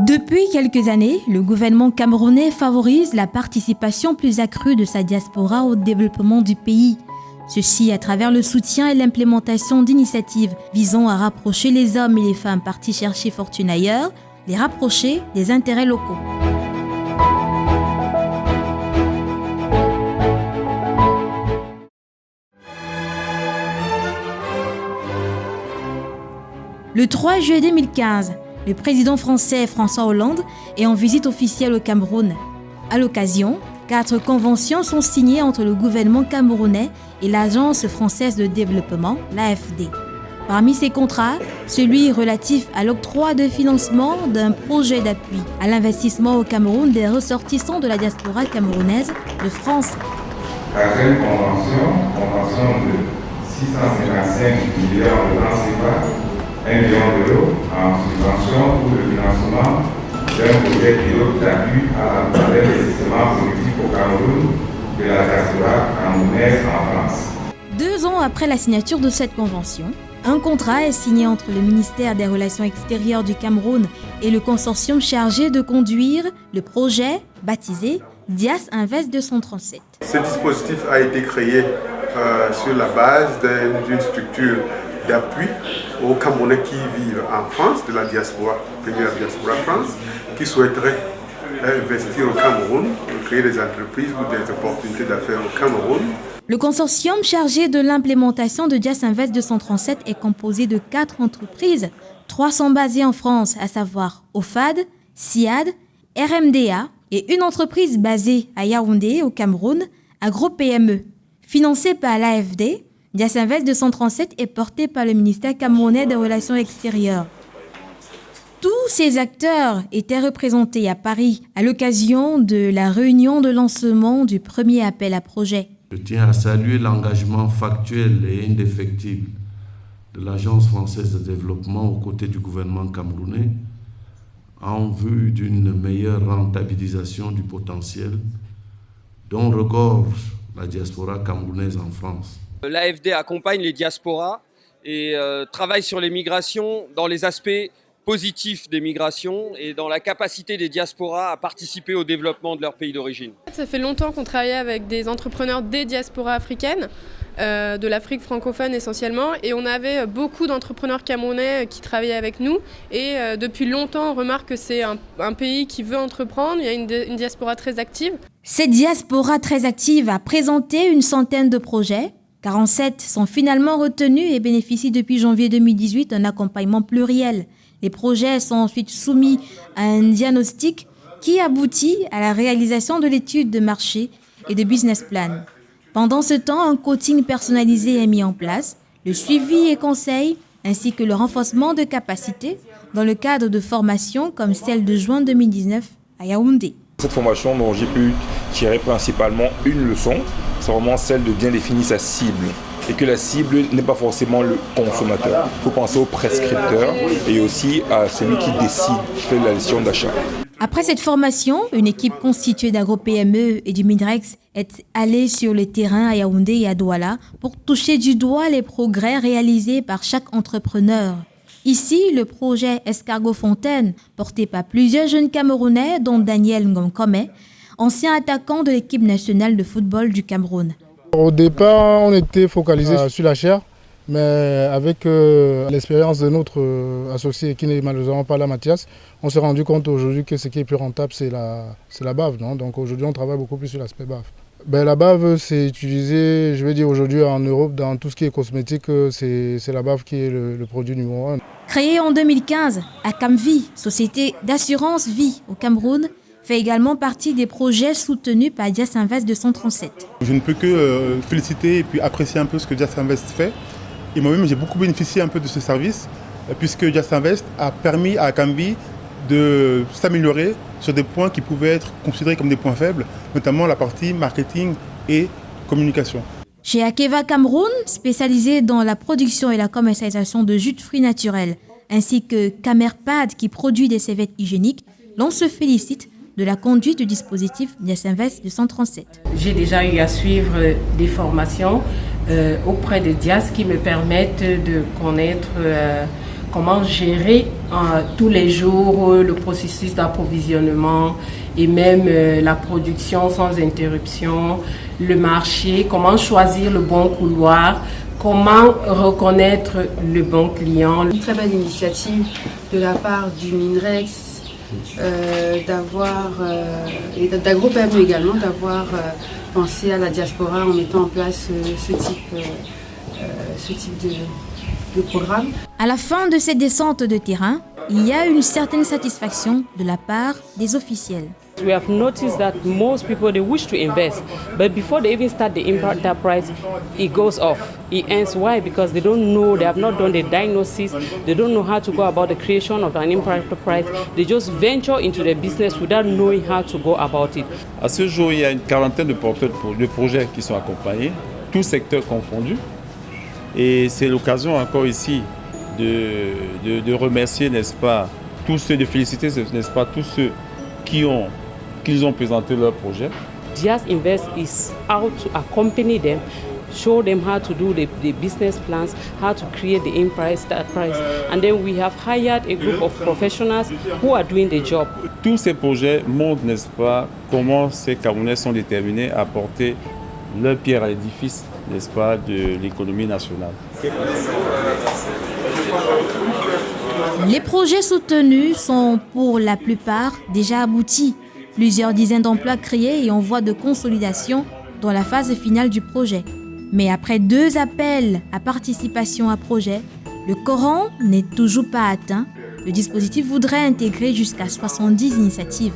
Depuis quelques années, le gouvernement camerounais favorise la participation plus accrue de sa diaspora au développement du pays. Ceci à travers le soutien et l'implémentation d'initiatives visant à rapprocher les hommes et les femmes partis chercher fortune ailleurs, les rapprocher des intérêts locaux. Le 3 juillet 2015, le président français François Hollande est en visite officielle au Cameroun. À l'occasion, 4 conventions sont signées entre le gouvernement camerounais et l'Agence française de développement, l'AFD. Parmi ces contrats, celui relatif à l'octroi de financement d'un projet d'appui à l'investissement au Cameroun des ressortissants de la diaspora camerounaise de France. 4e convention de 655 milliards de francs CFA, 1 million d'euros en subvention pour le financement d'un projet pilote d'appui à l'investissement politique au Cameroun de la diaspora camerounaise en France. 2 ans après la signature de cette convention, un contrat est signé entre le ministère des Relations extérieures du Cameroun et le consortium chargé de conduire le projet baptisé Dias Invest 237. Ce dispositif a été créé sur la base d'une structure d'appui aux Camerounais qui vivent en France, de la diaspora, première diaspora France, qui souhaiteraient investir au Cameroun, créer des entreprises ou des opportunités d'affaires au Cameroun. Le consortium chargé de l'implémentation de Dias Invest 237 est composé de 4 entreprises. 3 sont basées en France, à savoir OFAD, SIAD, RMDA et une entreprise basée à Yaoundé, au Cameroun, AgroPME. Financée par l'AFD, Dias Invest 237 est porté par le ministère camerounais des Relations extérieures. Tous ces acteurs étaient représentés à Paris à l'occasion de la réunion de lancement du premier appel à projet. Je tiens à saluer l'engagement factuel et indéfectible de l'Agence française de développement aux côtés du gouvernement camerounais en vue d'une meilleure rentabilisation du potentiel dont regorge la diaspora camerounaise en France. L'AFD accompagne les diasporas et travaille sur les migrations dans les aspects positifs des migrations et dans la capacité des diasporas à participer au développement de leur pays d'origine. Ça fait longtemps qu'on travaille avec des entrepreneurs des diasporas africaines, de l'Afrique francophone essentiellement, et on avait beaucoup d'entrepreneurs camerounais qui travaillaient avec nous. Et depuis longtemps, on remarque que c'est un pays qui veut entreprendre, il y a une diaspora très active. Cette diaspora très active a présenté une centaine de projets. 47 sont finalement retenus et bénéficient depuis janvier 2018 d'un accompagnement pluriel. Les projets sont ensuite soumis à un diagnostic qui aboutit à la réalisation de l'étude de marché et de business plan. Pendant ce temps, un coaching personnalisé est mis en place, le suivi et conseil, ainsi que le renforcement de capacités dans le cadre de formations comme celle de juin 2019 à Yaoundé. Cette formation dont j'ai pu tirer principalement une leçon, c'est vraiment celle de bien définir sa cible. Et que la cible n'est pas forcément le consommateur. Il faut penser au prescripteur et aussi à celui qui décide, qui fait la décision d'achat. Après cette formation, une équipe constituée d'AgroPME et du MIDREX est allée sur le terrain à Yaoundé et à Douala pour toucher du doigt les progrès réalisés par chaque entrepreneur. Ici, le projet Escargot Fontaine, porté par plusieurs jeunes Camerounais, dont Daniel Ngomkome, ancien attaquant de l'équipe nationale de football du Cameroun. Au départ, on était focalisé sur la chair, mais avec l'expérience de notre associé qui n'est malheureusement pas là, Mathias, on s'est rendu compte aujourd'hui que ce qui est plus rentable, c'est la bave. Non, donc aujourd'hui, on travaille beaucoup plus sur l'aspect bave. La bave, c'est utilisé, je vais dire aujourd'hui en Europe, dans tout ce qui est cosmétique, c'est la bave qui est le produit numéro 1. Créée en 2015, Acamvie, société d'assurance vie au Cameroun, fait également partie des projets soutenus par Dias Invest 237. Je ne peux que féliciter et puis apprécier un peu ce que Dias Invest fait. Et moi-même, j'ai beaucoup bénéficié un peu de ce service, puisque Dias Invest a permis à Acamvie de s'améliorer sur des points qui pouvaient être considérés comme des points faibles, notamment la partie marketing et communication. Chez Akeva Cameroun, spécialisé dans la production et la commercialisation de jus de fruits naturels, ainsi que Camerpad qui produit des serviettes hygiéniques, l'on se félicite de la conduite du dispositif Dias Invest 237. J'ai déjà eu à suivre des formations auprès de Dias qui me permettent de connaître comment gérer tous les jours le processus d'approvisionnement et même la production sans interruption, le marché, comment choisir le bon couloir, comment reconnaître le bon client. Une très belle initiative de la part du MINREX, et d'AgroPME également, d'avoir pensé à la diaspora en mettant en place ce type de programme. À la fin de cette descente de terrain, il y a une certaine satisfaction de la part des officiels. We have noticed that most people, they wish to invest, but before they even start the enterprise, it goes off. It ends. Why? Because they don't know, they have not done the diagnosis, they don't know how to go about the creation of an enterprise. They just venture into the business without knowing how to go about it. À ce jour, il y a une quarantaine de porteurs de projets qui sont accompagnés, tous secteurs confondus. Et c'est l'occasion encore ici de remercier, n'est-ce pas, tous ceux, de féliciter, n'est-ce pas, tous ceux qui ont présenté leur projet. Dias Invest is out to accompany them, show them how to do the business plans, how to create the enterprise, and then we have hired a group of professionals who are doing the job. Tous ces projets montrent, n'est-ce pas, comment ces Camerounais sont déterminés à porter leur pierre à l'édifice, n'est-ce pas, de l'économie nationale. Les projets soutenus sont pour la plupart déjà aboutis. Plusieurs dizaines d'emplois créés et en voie de consolidation dans la phase finale du projet. Mais après 2 appels à participation à projet, le quorum n'est toujours pas atteint. Le dispositif voudrait intégrer jusqu'à 70 initiatives.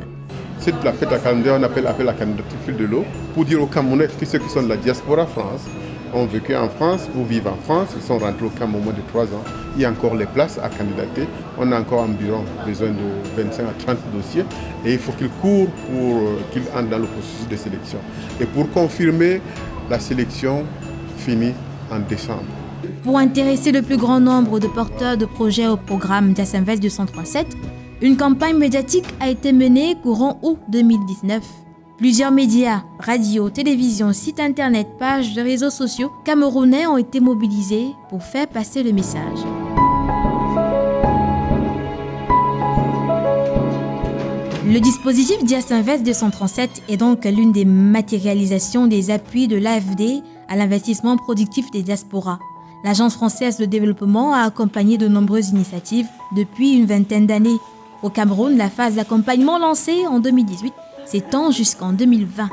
C'est de la fête à calendrier, on appelle la candidature fil de l'eau, pour dire aux Camerounais que ceux qui sont de la diaspora France ont vécu en France ou vivent en France, ils sont rentrés au Cameroun au moins de 3 ans. Il y a encore les places à candidater. On a encore environ besoin de 25 à 30 dossiers et il faut qu'ils courent pour qu'ils entrent dans le processus de sélection. Et pour confirmer, la sélection finit en décembre. Pour intéresser le plus grand nombre de porteurs de projets au programme Dias Invest 237, une campagne médiatique a été menée courant août 2019. Plusieurs médias, radios, télévisions, sites internet, pages de réseaux sociaux camerounais ont été mobilisés pour faire passer le message. Le dispositif Dias Invest 237 est donc l'une des matérialisations des appuis de l'AFD à l'investissement productif des diasporas. L'Agence française de développement a accompagné de nombreuses initiatives depuis une vingtaine d'années. Au Cameroun, la phase d'accompagnement lancée en 2018 s'étend jusqu'en 2020.